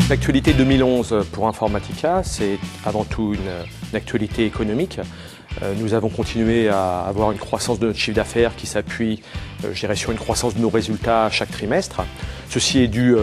L'actualité 2011 pour Informatica, c'est avant tout une actualité économique. Nous avons continué à avoir une croissance de notre chiffre d'affaires qui s'appuie, je dirais, sur une croissance de nos résultats à chaque trimestre. Ceci est dû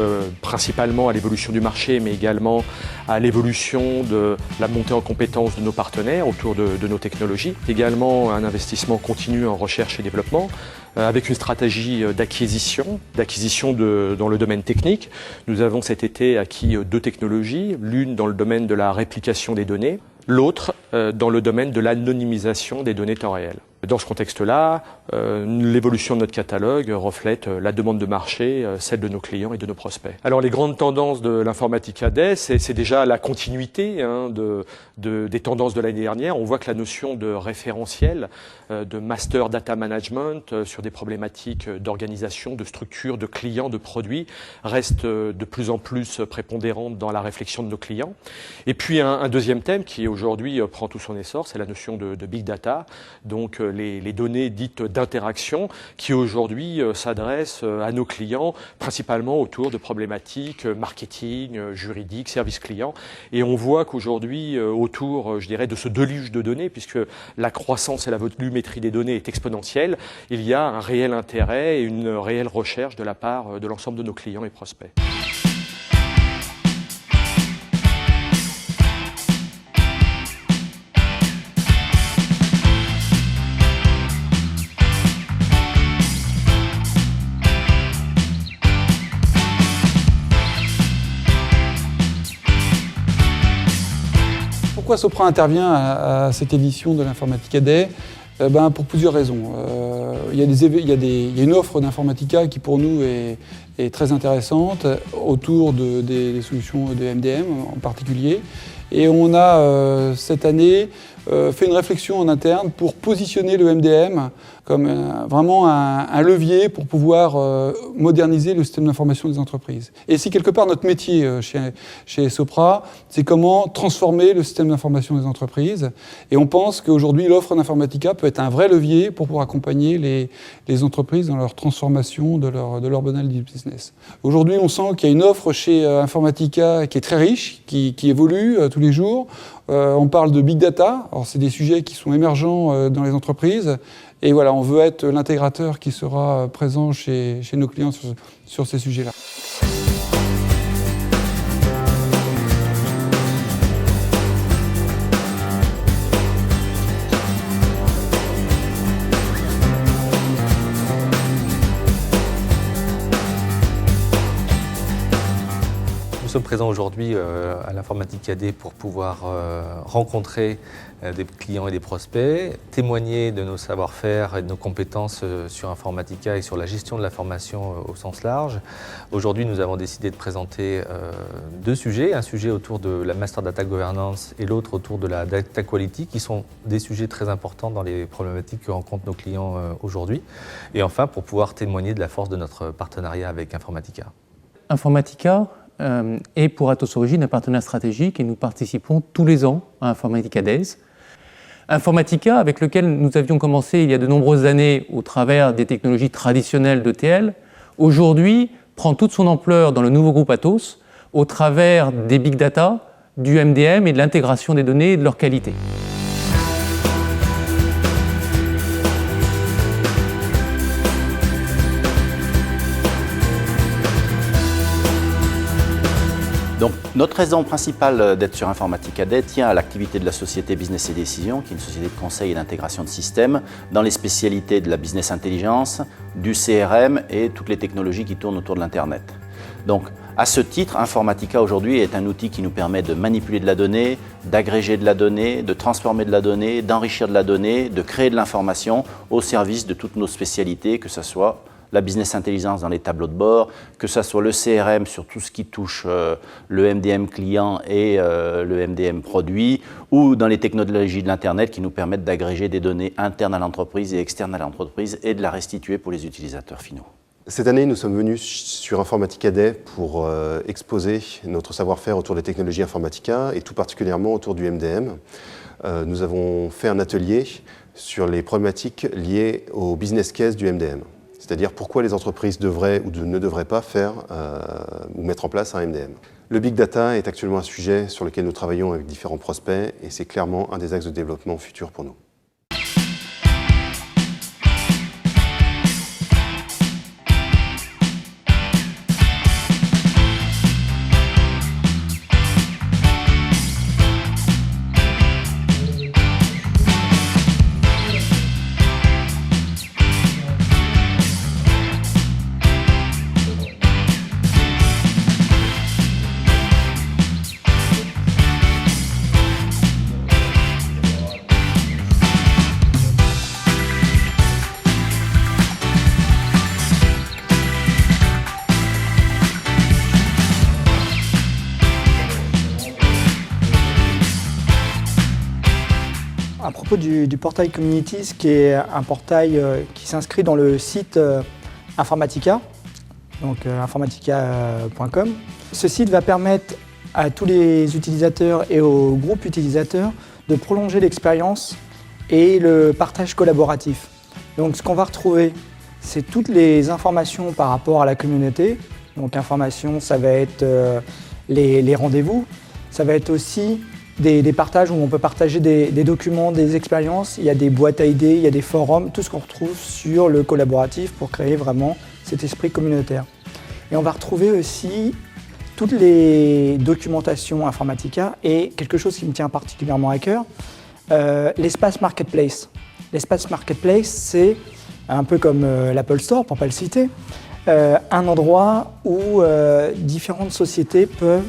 principalement à l'évolution du marché, mais également à l'évolution de la montée en compétences de nos partenaires autour de nos technologies. Également un investissement continu en recherche et développement, avec une stratégie d'acquisition dans le domaine technique. Nous avons cet été acquis 2 technologies, l'une dans le domaine de la réplication des données, l'autre dans le domaine de l'anonymisation des données temps réel. Dans ce contexte-là, l'évolution de notre catalogue reflète la demande de marché, celle de nos clients et de nos prospects. Alors les grandes tendances de l'Informatica Day, c'est déjà la continuité des tendances de l'année dernière. On voit que la notion de référentiel, de master data management sur des problématiques d'organisation, de structure, de clients, de produits, reste de plus en plus prépondérante dans la réflexion de nos clients. Et puis un deuxième thème qui aujourd'hui prend tout son essor, c'est la notion de big data, donc les données dites d'interaction qui aujourd'hui s'adressent à nos clients principalement autour de problématiques marketing, juridiques, services clients. Et on voit qu'aujourd'hui autour, je dirais, de ce déluge de données, puisque la croissance et la volumétrie des données est exponentielle, il y a un réel intérêt et une réelle recherche de la part de l'ensemble de nos clients et prospects. Pourquoi Sopra intervient à cette édition de l'Informatica Day? Pour plusieurs raisons. Il y a une offre d'Informatica qui pour nous est très intéressante autour des solutions de MDM en particulier. Et on a cette année fait une réflexion en interne pour positionner le MDM comme vraiment un levier pour pouvoir moderniser le système d'information des entreprises. Et c'est quelque part notre métier chez Sopra, c'est comment transformer le système d'information des entreprises. Et on pense qu'aujourd'hui, l'offre d'Informatica peut être un vrai levier pour pouvoir accompagner les entreprises dans leur transformation de leur modèle du business. Aujourd'hui, on sent qu'il y a une offre chez Informatica qui est très riche, qui évolue tous les jours. On parle de big data. Alors, c'est des sujets qui sont émergents dans les entreprises. Et voilà, on veut être l'intégrateur qui sera présent chez nos clients sur ces sujets-là. Nous sommes présents aujourd'hui à l'Informatica Day pour pouvoir rencontrer des clients et des prospects, témoigner de nos savoir-faire et de nos compétences sur Informatica et sur la gestion de l'information au sens large. Aujourd'hui, nous avons décidé de présenter 2 sujets, un sujet autour de la Master Data Governance et l'autre autour de la Data Quality, qui sont des sujets très importants dans les problématiques que rencontrent nos clients aujourd'hui. Et enfin, pour pouvoir témoigner de la force de notre partenariat avec Informatica. Informatica est pour Atos Origine un partenaire stratégique et nous participons tous les ans à Informatica Days. Informatica, avec lequel nous avions commencé il y a de nombreuses années au travers des technologies traditionnelles d'ETL, aujourd'hui prend toute son ampleur dans le nouveau groupe Atos au travers des big data, du MDM et de l'intégration des données et de leur qualité. Donc, notre raison principale d'être sur Informatica Day tient à l'activité de la société Business et Décision, qui est une société de conseil et d'intégration de systèmes dans les spécialités de la business intelligence, du CRM et toutes les technologies qui tournent autour de l'Internet. Donc, à ce titre, Informatica aujourd'hui est un outil qui nous permet de manipuler de la donnée, d'agréger de la donnée, de transformer de la donnée, d'enrichir de la donnée, de créer de l'information au service de toutes nos spécialités, que ce soit la business intelligence dans les tableaux de bord, que ce soit le CRM sur tout ce qui touche le MDM client et le MDM produit, ou dans les technologies de l'Internet qui nous permettent d'agréger des données internes à l'entreprise et externes à l'entreprise et de la restituer pour les utilisateurs finaux. Cette année, nous sommes venus sur Informatica Day pour exposer notre savoir-faire autour des technologies Informatica et tout particulièrement autour du MDM. Nous avons fait un atelier sur les problématiques liées au business case du MDM. C'est-à-dire pourquoi les entreprises devraient ou ne devraient pas faire ou mettre en place un MDM. Le big data est actuellement un sujet sur lequel nous travaillons avec différents prospects et c'est clairement un des axes de développement futur pour nous. À propos du portail Communities, qui est un portail qui s'inscrit dans le site Informatica, donc informatica.com. Ce site va permettre à tous les utilisateurs et aux groupes utilisateurs de prolonger l'expérience et le partage collaboratif. Donc ce qu'on va retrouver, c'est toutes les informations par rapport à la communauté. Donc informations, ça va être les rendez-vous, ça va être aussi des partages où on peut partager des documents, des expériences. Il y a des boîtes à idées, il y a des forums, tout ce qu'on retrouve sur le collaboratif pour créer vraiment cet esprit communautaire. Et on va retrouver aussi toutes les documentations Informatica et quelque chose qui me tient particulièrement à cœur, l'espace Marketplace. L'espace Marketplace, c'est un peu comme l'Apple Store, pour ne pas le citer, un endroit où différentes sociétés peuvent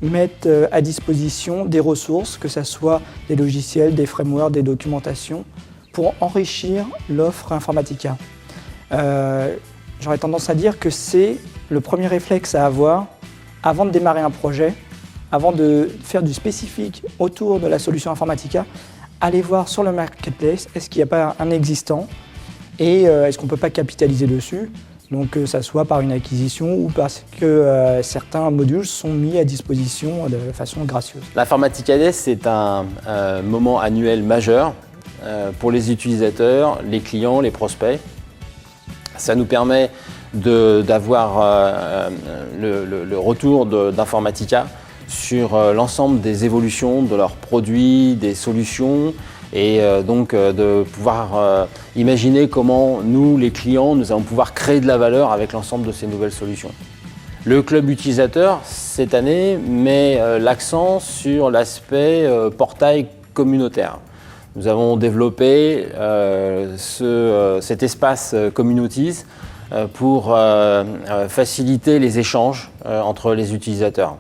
mettre à disposition des ressources, que ce soit des logiciels, des frameworks, des documentations, pour enrichir l'offre Informatica. J'aurais tendance à dire que c'est le premier réflexe à avoir avant de démarrer un projet, avant de faire du spécifique autour de la solution Informatica, aller voir sur le marketplace, est-ce qu'il n'y a pas un existant et est-ce qu'on ne peut pas capitaliser dessus, donc que ça soit par une acquisition ou parce que certains modules sont mis à disposition de façon gracieuse. L'Informatica Day, c'est un moment annuel majeur pour les utilisateurs, les clients, les prospects. Ça nous permet d'avoir le retour d'Informatica sur l'ensemble des évolutions de leurs produits, des solutions, et donc de pouvoir imaginer comment nous, les clients, nous allons pouvoir créer de la valeur avec l'ensemble de ces nouvelles solutions. Le club utilisateur, cette année, met l'accent sur l'aspect portail communautaire. Nous avons développé cet espace Communities pour faciliter les échanges entre les utilisateurs.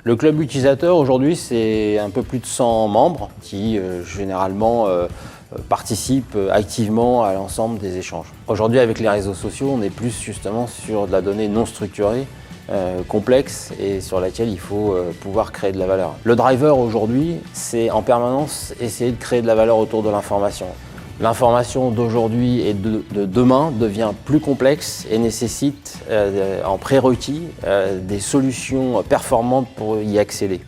Le club utilisateur, aujourd'hui, c'est un peu plus de 100 membres qui, généralement, participent activement à l'ensemble des échanges. Aujourd'hui, avec les réseaux sociaux, on est plus justement sur de la donnée non structurée, complexe et sur laquelle il faut pouvoir créer de la valeur. Le driver, aujourd'hui, c'est en permanence essayer de créer de la valeur autour de l'information. L'information d'aujourd'hui et de demain devient plus complexe et nécessite en prérequis des solutions performantes pour y accéder.